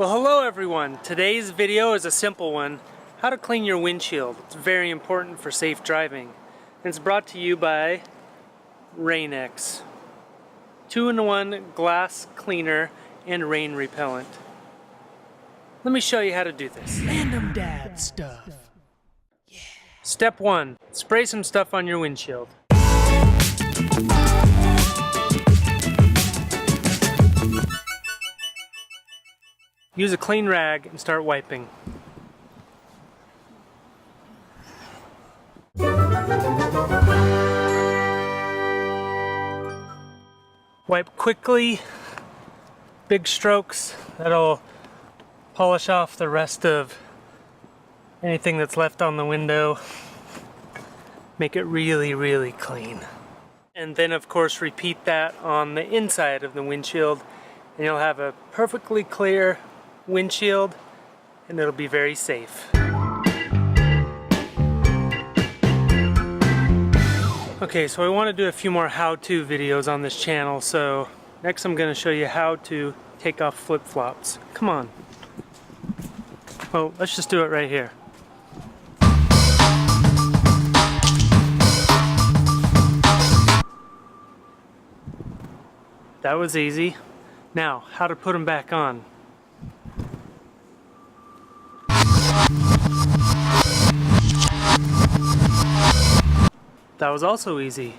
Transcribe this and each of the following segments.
Well, hello everyone. Today's video is a simple one. How to clean your windshield. It's very important for safe driving. And it's brought to you by Rain-X. 2-in-1 glass cleaner and rain repellent. Let me show you how to do this. Random dad stuff. Yeah. Step 1. Spray some stuff on your windshield. Use a clean rag and start wiping. Wipe quickly, big strokes. That'll polish off the rest of anything that's left on the window. Make it really, really clean. And then of course repeat that on the inside of the windshield and you'll have a perfectly clear windshield and it'll be very safe. Okay, so I want to do a few more how-to videos on this channel, so next I'm going to show you how to take off flip-flops. Come on. Well, let's just do it right here. That was easy. Now, how to put them back on. That was also easy.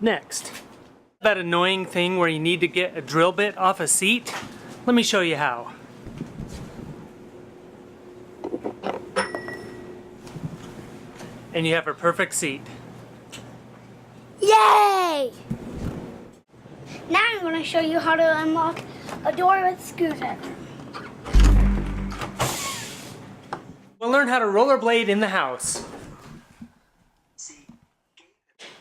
Next. That annoying thing where you need to get a drill bit off a seat? Let me show you how. And you have a perfect seat. Yay! Now I'm going to show you how to unlock a door with a screwdriver. We'll learn how to rollerblade in the house.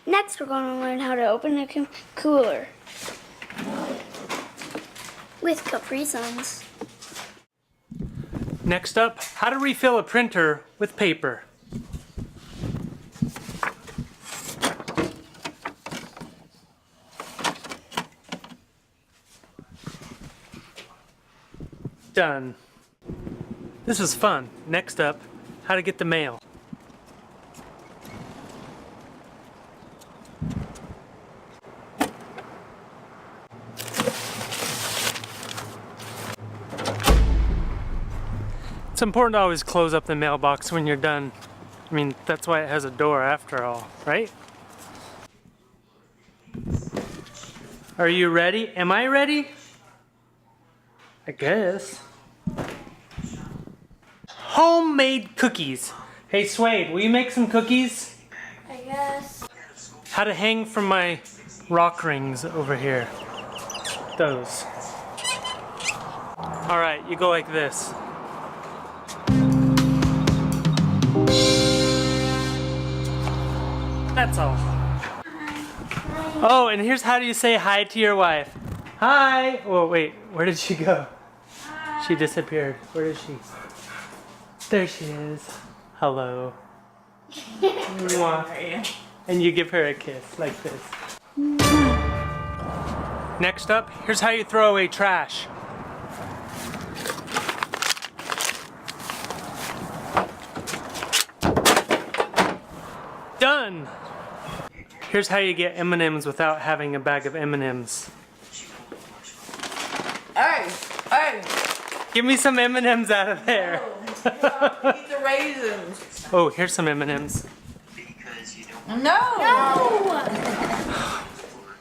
Next, we're going to learn how to open a cooler with Capri Suns. Next up, how to refill a printer with paper. Done. This was fun. Next up, how to get the mail. It's important to always close up the mailbox when you're done. I mean, that's why it has a door after all, right? Are you ready? Am I ready? I guess. Homemade cookies. Hey Suede, will you make some cookies? I guess. How to hang from my rock rings over here. Those. Alright, you go like this. That's all. Oh, and here's how do you say hi to your wife. Hi! Oh, wait, where did she go? Hi. She disappeared. Where is she? There she is. Hello. Mwah. And you give her a kiss like this. Next up, here's how you throw away trash. Done! Here's how you get M&Ms without having a bag of M&Ms. Hey! Give me some M&Ms out of there. No, eat the raisins. Oh, here's some M&Ms. No!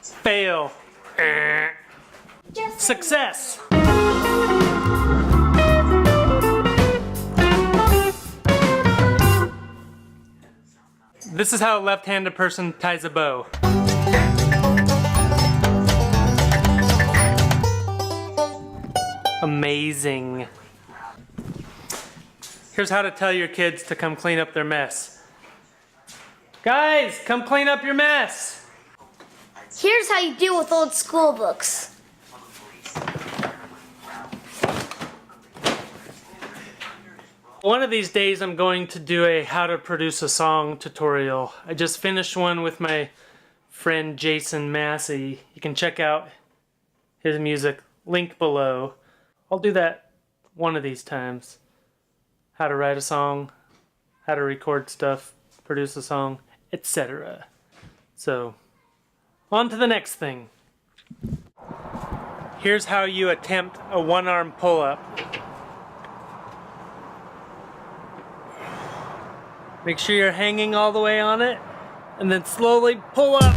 Fail. Just Success. This is how a left-handed person ties a bow. Amazing. Here's how to tell your kids to come clean up their mess. Guys, come clean up your mess. Here's how you deal with old school books. One of these days I'm going to do a how to produce a song tutorial. I just finished one with my friend Jason Massey. You can check out his music, link below. I'll do that one of these times. How to write a song, how to record stuff, produce a song, etc. So, on to the next thing. Here's how you attempt a one-arm pull-up. Make sure you're hanging all the way on it, and then slowly pull up.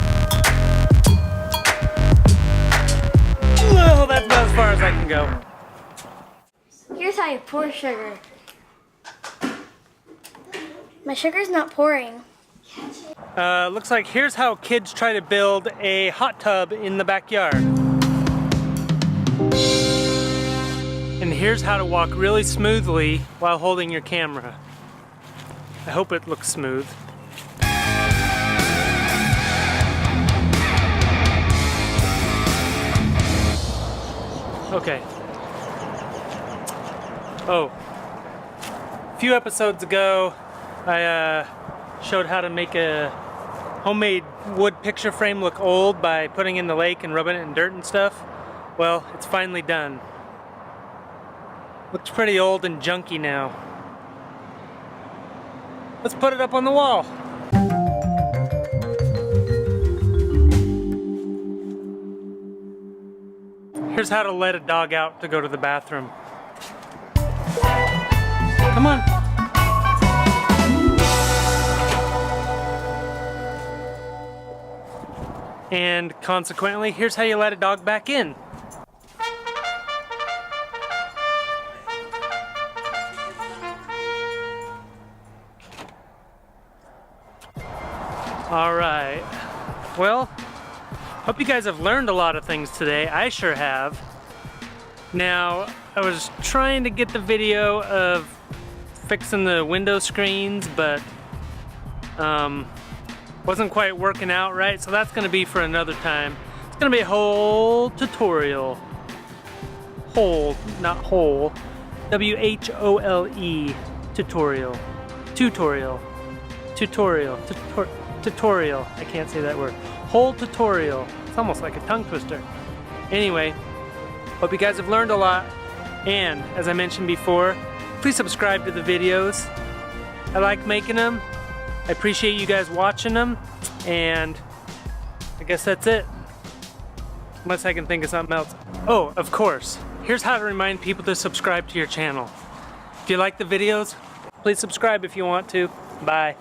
Well, that's about as far as I can go. Here's how you pour sugar. My sugar's not pouring. Looks like here's how kids try to build a hot tub in the backyard. And here's how to walk really smoothly while holding your camera. I hope it looks smooth. Okay. Oh. A few episodes ago, I showed how to make a homemade wood picture frame look old by putting it in the lake and rubbing it in dirt and stuff. Well, it's finally done. Looks pretty old and junky now. Let's put it up on the wall. Here's how to let a dog out to go to the bathroom. Come on. And consequently, here's how you let a dog back in. All right. Well, hope you guys have learned a lot of things today. I sure have. Now, I was trying to get the video of fixing the window screens, but wasn't quite working out right, so that's gonna be for another time. It's gonna be a whole tutorial. Whole, not whole. W-H-O-L-E. Tutorial. Tutorial. Tutorial. Tutorial. I can't say that word. Whole tutorial. It's almost like a tongue twister. Anyway, hope you guys have learned a lot. And, as I mentioned before, please subscribe to the videos. I like making them. I appreciate you guys watching them, and I guess that's it. Unless I can think of something else. Oh, of course. Here's how to remind people to subscribe to your channel. If you like the videos, please subscribe if you want to. Bye.